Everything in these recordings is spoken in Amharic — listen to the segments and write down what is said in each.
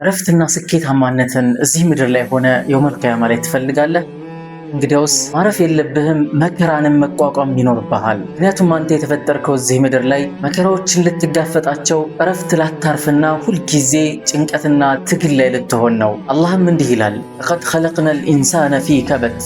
ረፍትና ስኬታማነትን እዚህ ምድር ላይ ሆነ የውመል ቂያማ ላይ ትፈልጋለህ? እንግዲያውስ ማረፍ የለብህም፣ መከራንም መቋቋም ይኖርብሃል። ምክንያቱም አንተ የተፈጠርከው እዚህ ምድር ላይ መከራዎችን ልትጋፈጣቸው፣ እረፍት ላታርፍና ሁልጊዜ ጭንቀትና ትግል ላይ ልትሆን ነው። አላህም እንዲህ ይላል፣ ለቀድ ኸለቅነል ኢንሳነ ፊ ከበድ፣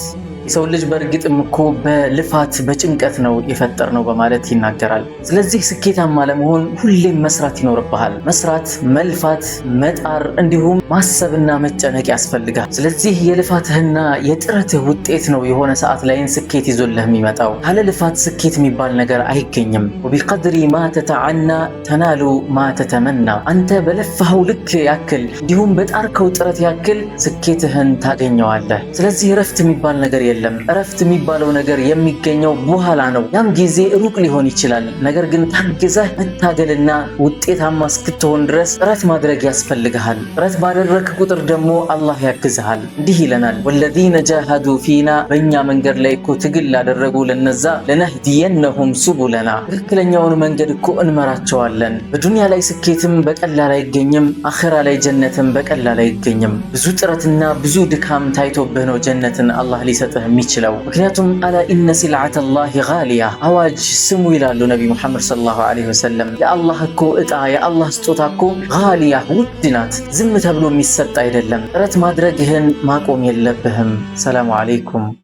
የሰው ልጅ በእርግጥም እኮ በልፋት በጭንቀት ነው የፈጠርነው በማለት ይናገራል። ስለዚህ ስኬታማ ለመሆን ሁሌም መስራት ይኖርብሃል። መስራት፣ መልፋት፣ መጣር እንዲሁም ማሰብና መጨነቅ ያስፈልጋል። ስለዚህ የልፋትህና የጥረትህ ውጤት ነው የሆነ ሰዓት ላይን ስኬት ይዞልህ የሚመጣው። ካለ ልፋት ስኬት የሚባል ነገር አይገኝም። ወቢቀድሪ ማ ተተዓና ተናሉ ማ ተተመና፣ አንተ በለፋኸው ልክ ያክል እንዲሁም በጣርከው ጥረት ያክል ስኬትህን ታገኘዋለህ። ስለዚህ እረፍት የሚባል ነገር የለም። እረፍት የሚባለው ነገር የሚገኘው በኋላ ነው። ያም ጊዜ ሩቅ ሊሆን ይችላል። ነገር ግን ታግዘህ መታገልና ውጤታማ እስክትሆን ድረስ ጥረት ማድረግ ያስፈልግሃል። ጥረት ባደረክ ቁጥር ደግሞ አላህ ያግዝሃል። እንዲህ ይለናል፣ ወለዚነ ጃሃዱ ፊና፣ በእኛ መንገድ ላይ እኮ ትግል ላደረጉ ለነዛ ለነህዲየነሁም ሱቡለና፣ ትክክለኛውን መንገድ እኮ እንመራቸዋለን። በዱንያ ላይ ስኬትም በቀላል አይገኝም፣ አኺራ ላይ ጀነትም በቀላል አይገኝም። ብዙ ጥረትና ብዙ ድካም ታይቶብህ ነው ጀነትን አላህ ሊሰጥህ የሚችለው። ምክንያቱም አላ ኢነ ሲልዓተላሂ ጋሊያ፣ አዋጅ ስሙ ይላሉ ነቢ ሙሐመድ ሰለላሁ ዐለይሂ ወሰለም። የአላህ እኮ እጣ የአላህ ስጦታ እኮ ጋሊያ ውድ ናት፣ ዝም ተብሎ የሚሰጥ አይደለም። ጥረት ማድረግህን ማቆም የለብህም። ሰላሙ አለይኩም።